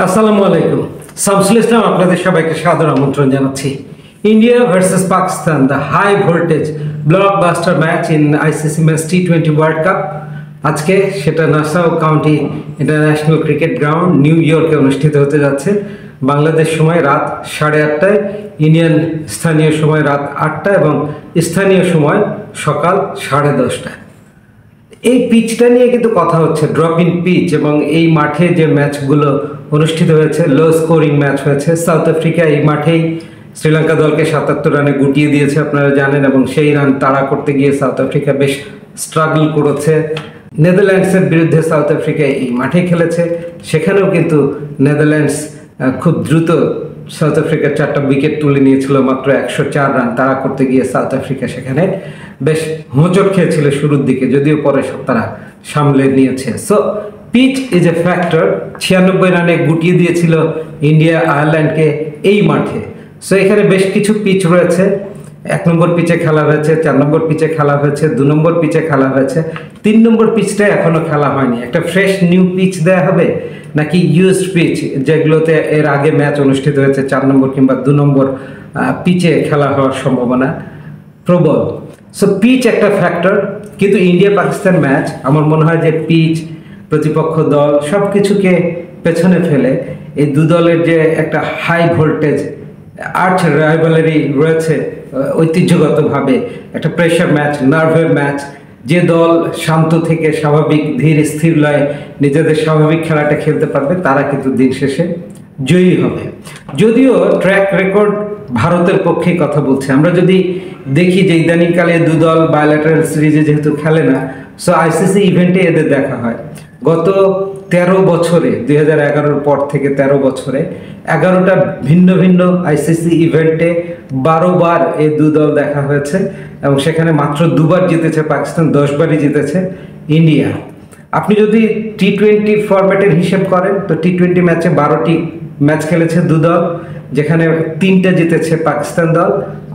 আসসালামু আলাইকুম। শামসুল ইসলাম আপনাদের সবাইকে সাদর আমন্ত্রণ জানাচ্ছি। India versus Pakistan, the high voltage blockbuster match in ICC match টি20 ওয়ার্ল্ড কাপ। আজকে সেটা Nassau county international cricket ground new ইয়র্কে অনুষ্ঠিত হতে যাচ্ছে। বাংলাদেশ সময় রাত 8:30টায়, ইন্ডিয়ান স্থানীয় সময় রাত 8টা এবং স্থানীয় সময় সকাল 10:30টায়। এই পিচটা নিয়ে কিন্তু কথা হচ্ছে, ড্রপ ইন পিচ, এবং এই মাঠে যে ম্যাচগুলো অনুষ্ঠিত হয়েছে লো স্কোরিং ম্যাচ হয়েছে। সাউথ আফ্রিকা এই মাঠেই শ্রীলঙ্কা দলকে 77 রানে গুটিয়ে দিয়েছে আপনারা জানেন, এবং সেই রান তাড়া করতে গিয়ে সাউথ আফ্রিকা বেশ স্ট্রাগল করেছে। নেদারল্যান্ডসের বিরুদ্ধে সাউথ আফ্রিকা এই মাঠে খেলেছে, সেখানেও কিন্তু নেদারল্যান্ডস খুব দ্রুত সাউথ আফ্রিকার 4টা উইকেট তুলে নিয়েছিল মাত্র 104 রান তাড়া করতে গিয়ে। সাউথ আফ্রিকা সেখানে বেশ হোঁচট খেয়েছিল শুরুর দিকে, যদিও পরে তারা সামলে নিয়েছে। So pitch is a factor. 96 রানে গুটিয়ে দিয়েছিল ইন্ডিয়া আয়ারল্যান্ডকে এই মাঠে। সো এখানে বেশ কিছু পিচ রয়েছে। 1 নম্বর পিচে খেলা হয়েছে, 4 নম্বর পিচে খেলা হয়েছে, 2 নম্বর পিচে খেলা হয়েছে, 3 নম্বর পিচটা এখনো খেলা হয়নি। একটা ফ্রেশ নিউ পিচ দেয়া হবে নাকি ইউজড পিচ, যেগুলোতে এর আগে ম্যাচ অনুষ্ঠিত হয়েছে 4 নম্বর কিংবা 2 নম্বর পিচে খেলা হওয়ার সম্ভাবনা প্রবল। সো পিচ একটা ফ্যাক্টর, কিন্তু ইন্ডিয়া পাকিস্তান ম্যাচ আমার মনে হয় যে পিচ, প্রতিপক্ষ দল সব কিছুকে পেছনে ফেলে এই দু দলের যে একটা হাই ভোল্টেজ আর্চ রাইভালারি রয়েছে, ঐতিহ্যগতভাবে একটা প্রেশার ম্যাচ, নার্ভের ম্যাচ, যে দল শান্ত থেকে স্বাভাবিক ধীর স্থির লয়ে নিজেদের স্বাভাবিক খেলাটা খেলতে পারবে তারা কিন্তু দিন শেষে জয়ী হবে। যদিও ট্র্যাক রেকর্ড ভারতের পক্ষেই কথা বলছে। আমরা যদি দেখি যে ইদানিংকালে দু দল বায়োল্যাটারাল সিরিজে যেহেতু খেলে না, সো আইসিসি ইভেন্টে এদের দেখা হয়। গত 13 বছরে, 2011-র পর থেকে 13 বছরে 11টা ভিন্ন ভিন্ন আইসিসি ইভেন্টে 12 বার এই দু দল দেখা হয়েছে, এবং সেখানে মাত্র 2 বার জিতেছে পাকিস্তান, 10 বারই জিতেছে ইন্ডিয়া। আপনি যদি টি20 ফরম্যাটের হিসেব করেন তো টি20 ম্যাচে 12টি ম্যাচ খেলেছে দু দল, যেখানে 3টে জিতেছে পাকিস্তান দল,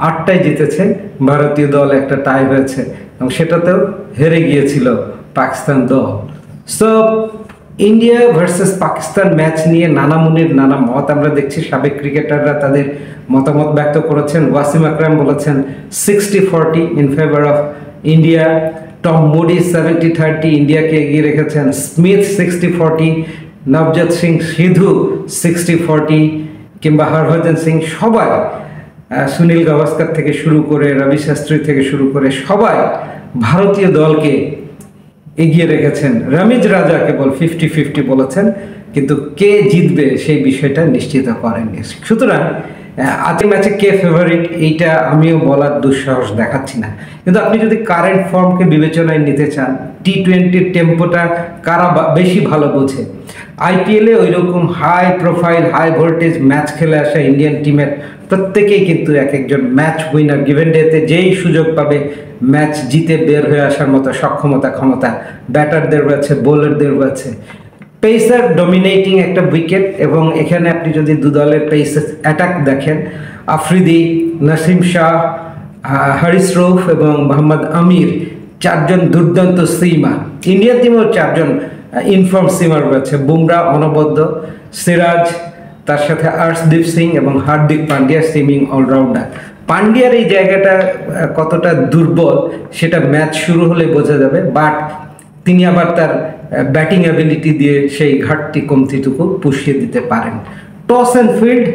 8টাই জিতেছে ভারতীয় দল, একটা টাই হয়েছে এবং সেটাতেও হেরে গিয়েছিল পাকিস্তান দল। So India versus Pakistan match নিয়ে নানা মুনির নানা মত আমরা দেখছি। সাবেক ক্রিকেটাররা তাদের মতামত ব্যক্ত করেছেন। ওয়াসিম আকরাম বলেছেন 60-40 in favour of India. Tom Moody 70-30 ইন্ডিয়াকে এগিয়ে রেখেছেন। স্মিথ 60-40, নবজোৎ সিং সিধু 60-40, কিংবা হরভজন সিং, সবাই, সুনীল গাভাস্কর থেকে শুরু করে রবি শাস্ত্রী থেকে শুরু করে সবাই ভারতীয় দলকে এগিয়ে রেখেছেন। রমিজ রাজা কেবল 50-50 বলেছেন, কিন্তু কে জিতবে সেই বিষয়টা নিশ্চিত করেননি। সুতরাং আজকের ম্যাচে কে ফেভারিট এইটা আমিও বলার দুঃসাহস দেখাচ্ছি না, কিন্তু আপনি যদি কারেন্ট ফর্মকে বিবেচনায় নিতে চান, টি20-র টেম্পোটা কারা বেশি ভালো বোঝে। আইপিএলে ওই রকম high profile high voltage match খেলে আসা ইন্ডিয়ান টিমের প্রত্যেকেই কিন্তু এক একজন ম্যাচ উইনার। গিভেন ডেতে যেই সুযোগ পাবে ম্যাচ জিতে বের হয়ে আসার মতো ক্ষমতা ব্যাটারদের রয়েছে, বোলারদের রয়েছে। পেসার ডমিনেটিং একটা উইকেট, এবং এখানে আপনি যদি দু দলের পেস অ্যাটাক দেখেন, আফ্রিদি, নাসিম শাহ, হারিস রৌফ এবং মোহাম্মদ আমির, 4জন দুর্দান্ত সিমার। ইন্ডিয়ান টিমেও 4জন ইনফর্ম সিমার রয়েছে। বুমরা অনবদ্য, সিরাজ, তার সাথে আর্শদীপ সিং এবং হার্দিক পান্ডিয়া সিমিং অলরাউন্ডার। পান্ডিয়ার এই জায়গাটা কতটা দুর্বল সেটা ম্যাচ শুরু হলে বোঝা যাবে, বাট তিনি আবার তার ব্যাটিং অ্যাবিলিটি দিয়ে সেই ঘাটতি কমতিটুকু পুষিয়ে দিতে পারেন। Toss and field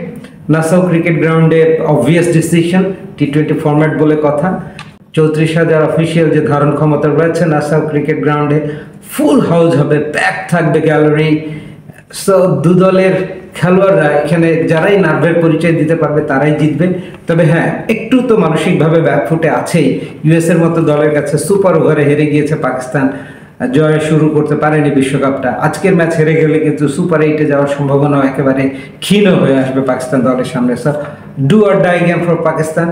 Nassau cricket গ্রাউন্ডে অবভিয়াস ডিসিশন, টি20 ফরম্যাট বলে কথা। 34,000 অফিসিয়াল যে ধারণ ক্ষমতা রয়েছে নাসাউ ক্রিকেট গ্রাউন্ডে, ফুল হাউস হবে, প্যাক থাকবে গ্যালারি। সো দু দলের খেলোয়াড়রা এখানে যারাই নার্ভের পরিচয় দিতে পারবে তারাই জিতবে। তবে হ্যাঁ, একটু তো মানসিকভাবে ব্যাকফুটে আছেই। ইউএসের মতো দলের কাছে সুপার ওভারে হেরে গিয়েছে পাকিস্তান, জয় শুরু করতে পারেনি বিশ্বকাপটা। আজকের ম্যাচ হেরে গেলে কিন্তু সুপার 8-এ যাওয়ার সম্ভাবনাও একেবারে ক্ষীণ হয়ে আসবে পাকিস্তান দলের সামনে। So do or die game for Pakistan,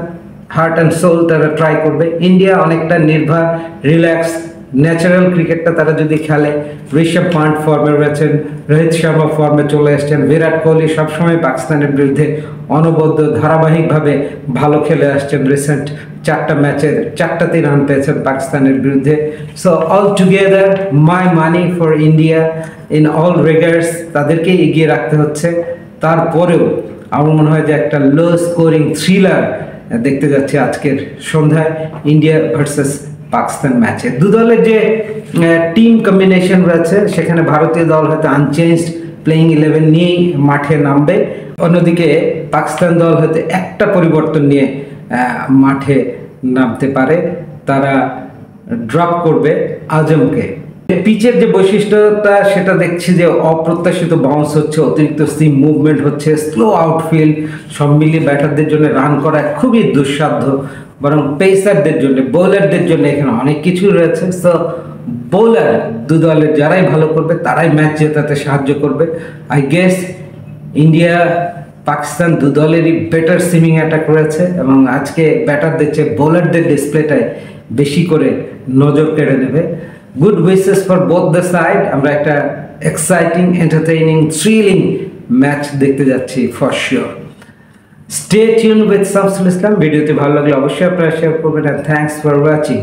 heart and soul তারা ট্রাই করবে। ইন্ডিয়া অনেকটা নির্ভর, রিল্যাক্স, ন্যাচারাল ক্রিকেটটা তারা যদি খেলে, ঋষভ পান্ট ফর্মে রয়েছেন, রোহিত শর্মা ফর্মে চলে আসছেন, বিরাট কোহলি সবসময় পাকিস্তানের বিরুদ্ধে অনবদ্য ধারাবাহিকভাবে ভালো খেলে আসছেন। রিসেন্ট 4টা ম্যাচে 4টাতেই রান পেয়েছেন পাকিস্তানের বিরুদ্ধে। So all together my money for India in all regards, তাদেরকে এগিয়ে রাখতে হচ্ছে। তারপরেও আমার মনে হয় যে একটা লো স্কোরিং থ্রিলার দেখতে যাচ্ছে আজকের সন্ধ্যায় ইন্ডিয়া ভার্সেস পাকিস্তান ম্যাচে। দু দলের যে টিম কম্বিনেশন রয়েছে সেখানে ভারতীয় দল হয়তো আনচেঞ্জড প্লেইং 11 নিয়েই মাঠে নামবে, অন্যদিকে পাকিস্তান দল হয়তো একটা পরিবর্তন নিয়ে মাঠে নামতে পারে। তারা ড্রপ করবে আজমকে। পিচের যে বৈশিষ্ট্যটা সেটা দেখছি যে অপ্রত্যাশিত বাউন্স হচ্ছে, অতিরিক্ত সিম মুভমেন্ট হচ্ছে, স্লো আউটফিল্ড, সব মিলিয়ে ব্যাটারদের জন্য রান করা খুবই দুঃসাধ্য। বরং পেসারদের জন্য, বোলারদের জন্য এখানে অনেক কিছু রয়েছে। সো বোলার দু দলের যারাই ভালো করবে তারাই ম্যাচ জেতাতে সাহায্য করবে। আই গেস ইন্ডিয়া পাকিস্তান দু দলেরই বেটার সিমিং অ্যাটাক রয়েছে এবং আজকে ব্যাটারদের চেয়ে বোলারদের ডিসপ্লেটায় বেশি করে নজর কেড়ে নেবে। Good wishes for both the side. আমরা একটা এক্সাইটিং, এন্টারটেইনিং, থ্রিলিং ম্যাচ দেখতে যাচ্ছি for sure. Stay tune with Shamsul Islam. ভিডিওটি ভালো লাগলে অবশ্যই আপনারা শেয়ার করবেন। Thanks for watching.